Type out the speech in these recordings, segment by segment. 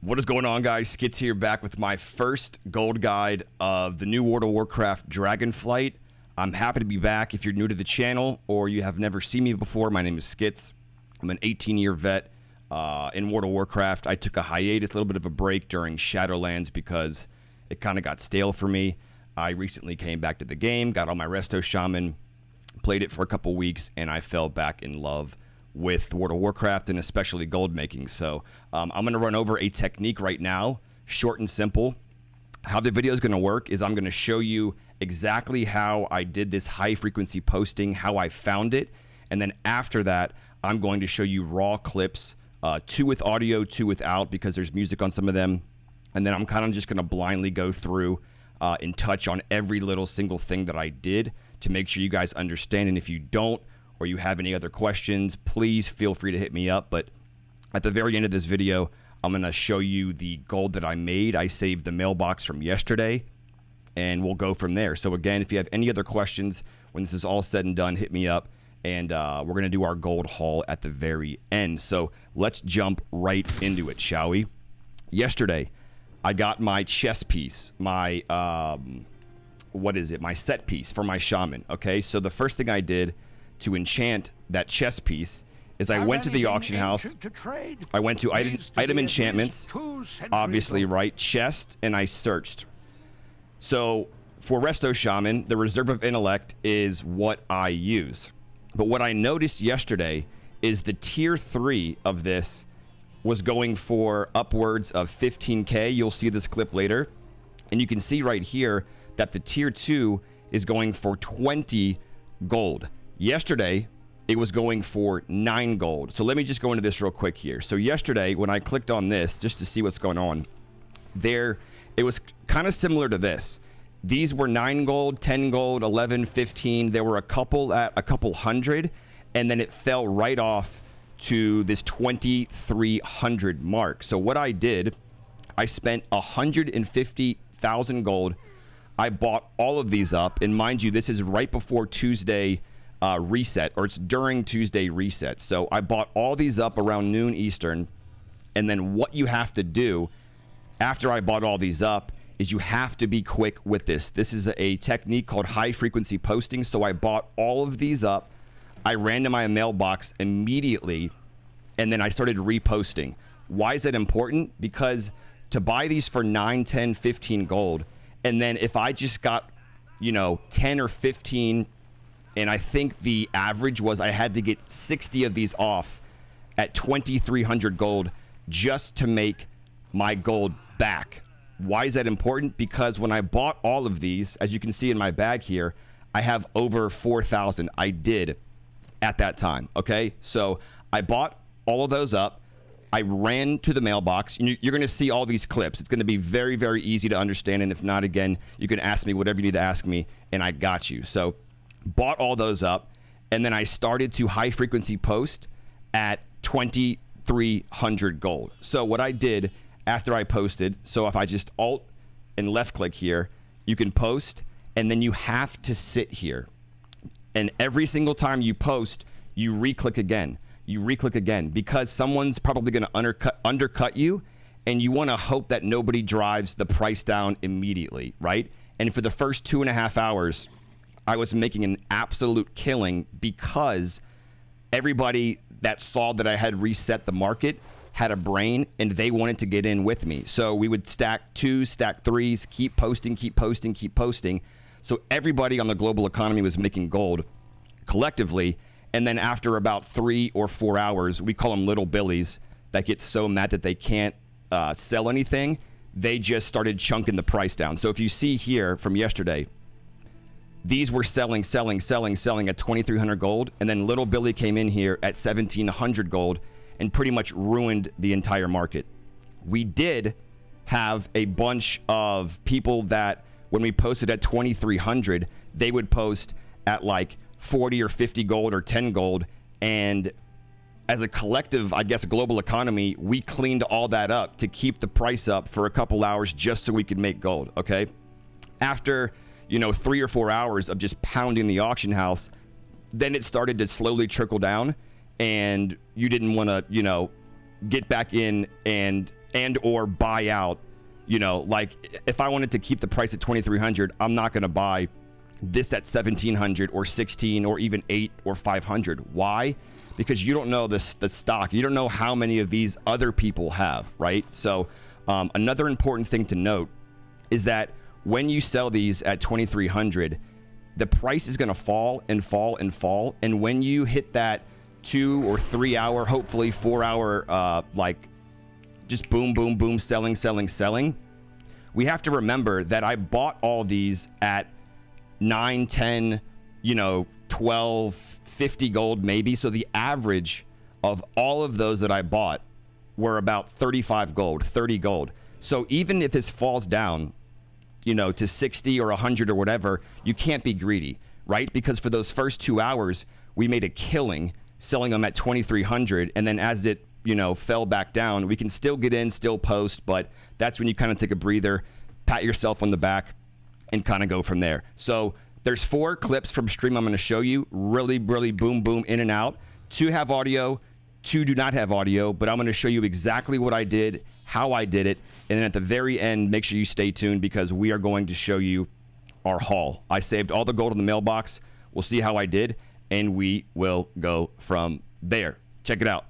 What is going on, guys? Skits here, back with my first gold guide of the new World of Warcraft Dragonflight. I'm happy to be back. If you're new to the channel or you have never seen me before, my name is Skits. I'm an 18-year vet in World of Warcraft. I took a hiatus, a little bit of a break during Shadowlands because it kind of got stale for me. I recently came back to the game, got on my Resto Shaman, played it for a couple weeks, and I fell back in love with World of Warcraft and especially gold making. So I'm going to run over a technique right now, short and simple. How the video is going to work is I'm going to show you exactly how I did this high frequency posting, how I found it, and then after that I'm going to show you raw clips, 2 with audio, 2 without, because there's music on some of them, and then I'm kind of just going to blindly go through and touch on every little single thing that I did to make sure you guys understand. And if you don't, or you have any other questions, please feel free to hit me up. But at the very end of this video, I'm going to show you the gold that I made. I saved the mailbox from yesterday, and we'll go from there. So again, if you have any other questions, when this is all said and done, hit me up, and we're going to do our gold haul at the very end. So let's jump right into it, shall we? Yesterday, I got my chess piece, my, my set piece for my shaman, okay? So the first thing I did to enchant that chess piece is I went to the auction house. I went to item enchantments, obviously, right? Chest, and I searched. So for Resto Shaman, the Reserve of Intellect is what I use. But what I noticed yesterday is the tier 3 of this was going for upwards of 15K. You'll see this clip later. And you can see right here that the tier 2 is going for 20 gold. Yesterday, it was going for 9 gold. So let me just go into this real quick here. So yesterday, when I clicked on this, just to see what's going on, it was kind of similar to this. These were 9 gold, 10 gold, 11, 15. There were a couple at a couple hundred, and then it fell right off to this 2,300 mark. So what I did, I spent 150,000 gold. I bought all of these up, and mind you, this is right before Tuesday reset, or it's during Tuesday reset. So I bought all these up around noon Eastern, and then what you have to do after I bought all these up is you have to be quick with this. This is a technique called high frequency posting. So I bought all of these up, I ran to my mailbox immediately, and then I started reposting. Why is that important? Because to buy these for 9, 10, 15 gold, and then if I just got, 10 or 15, and I think the average was I had to get 60 of these off at 2,300 gold just to make my gold back. Why is that important? Because when I bought all of these, as you can see in my bag here, I have over 4,000. I did at that time, okay? So I bought all of those up. I ran to the mailbox. You're going to see all these clips. It's going to be very, very easy to understand. And if not, again, you can ask me whatever you need to ask me, and I got you. So bought all those up, and then I started to high frequency post at 2,300 gold. So what I did after I posted, so if I just alt and left click here, you can post, and then you have to sit here. And every single time you post, you re-click again. You re-click again, because someone's probably going to undercut you, and you want to hope that nobody drives the price down immediately, right? And for the first 2.5 hours, I was making an absolute killing because everybody that saw that I had reset the market had a brain, and they wanted to get in with me. So we would stack 2s, stack 3s, keep posting, keep posting, keep posting. So everybody on the global economy was making gold collectively. And then after about 3 or 4 hours, we call them little billies that get so mad that they can't sell anything. They just started chunking the price down. So if you see here from yesterday, these were selling at 2,300 gold, and then little Billy came in here at 1,700 gold and pretty much ruined the entire market. We did have a bunch of people that when we posted at 2,300, they would post at like 40 or 50 gold or 10 gold, and as a collective, I guess, global economy, we cleaned all that up to keep the price up for a couple hours just so we could make gold, okay? After 3 or 4 hours of just pounding the auction house, then it started to slowly trickle down, and you didn't want to, get back in and and or buy out, you know, like if I wanted to keep the price at 2,300, I'm not going to buy this at 1,700 or 16 or even 8 or 500. Why? Because you don't know the stock. You don't know how many of these other people have, right? So another important thing to note is that when you sell these at 2,300, the price is going to fall and fall and fall. And when you hit that 2 or 3 hour, hopefully 4 hour, like just boom, boom, boom, selling, selling, selling, we have to remember that I bought all these at 9, 10, you know, 12, 50 gold maybe. So the average of all of those that I bought were about 35 gold, 30 gold. So even if this falls down, you know, to 60 or 100 or whatever, you can't be greedy, right? Because for those first 2 hours, we made a killing selling them at 2,300. And then as it, you know, fell back down, we can still get in, still post, but that's when you kind of take a breather, pat yourself on the back, and kind of go from there. So there's 4 clips from stream I'm going to show you. Really, really boom, boom, in and out. 2 have audio, 2 do not have audio, but I'm going to show you exactly what I did, how I did it, and then at the very end, make sure you stay tuned because we are going to show you our haul. I saved all the gold in the mailbox. We'll see how I did, and we will go from there. Check it out.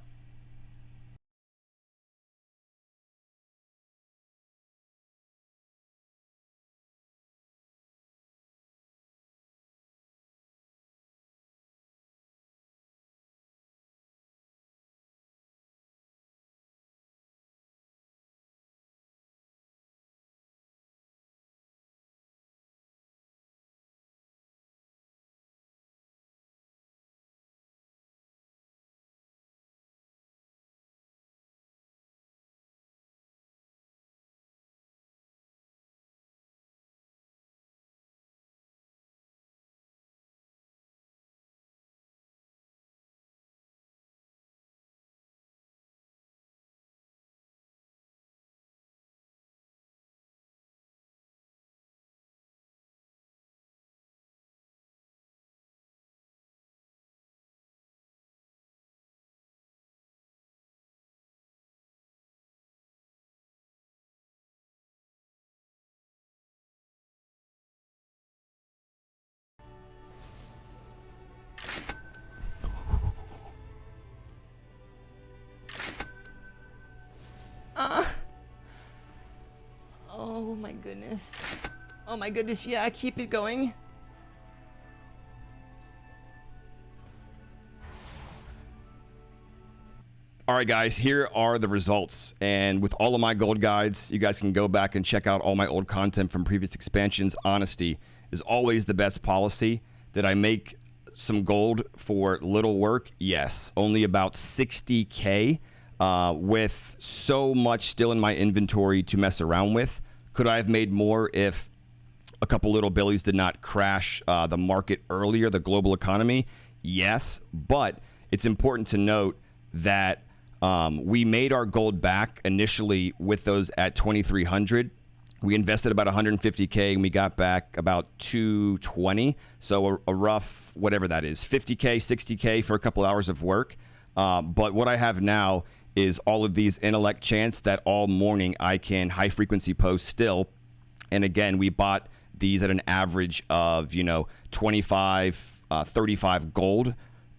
Oh my goodness. Oh my goodness, yeah, keep it going. All right, guys, here are the results. And with all of my gold guides, you guys can go back and check out all my old content from previous expansions. Honesty is always the best policy. Did I make some gold for little work? Yes, only about 60K with so much still in my inventory to mess around with. Could I have made more if a couple little billies did not crash the market earlier, the global economy? Yes, but it's important to note that we made our gold back initially with those at 2,300. We invested about 150K and we got back about 220. So a rough, whatever that is, 50K, 60K for a couple hours of work. But what I have now is all of these intellect chants that all morning I can high frequency post still. And again, we bought these at an average of, you know, 25, 35 gold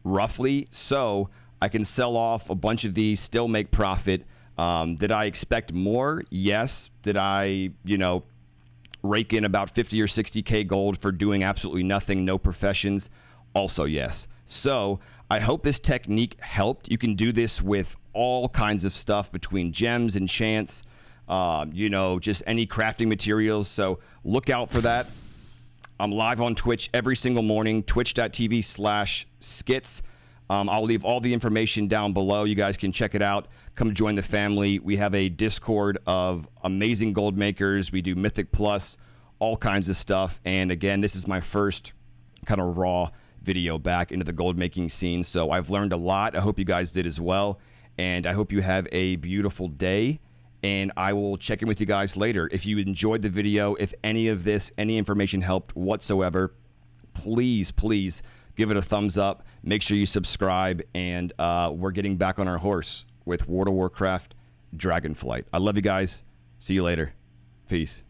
roughly. So I can sell off a bunch of these, still make profit. Did I expect more? Yes. Did I, you know, rake in about 50 or 60K gold for doing absolutely nothing, no professions? Also, yes. So I hope this technique helped. You can do this with all kinds of stuff between gems and chants, you know, just any crafting materials. So look out for that. I'm live on Twitch every single morning, twitch.tv/skits. I'll leave all the information down below. You guys can check it out. Come join the family. We have a Discord of amazing gold makers. We do Mythic Plus, all kinds of stuff. And again, this is my first kind of raw video back into the gold making scene. So I've learned a lot. I hope you guys did as well. And I hope you have a beautiful day. And I will check in with you guys later. If you enjoyed the video, if any of this, any information helped whatsoever, please, please give it a thumbs up. Make sure you subscribe. And we're getting back on our horse with World of Warcraft Dragonflight. I love you guys. See you later. Peace.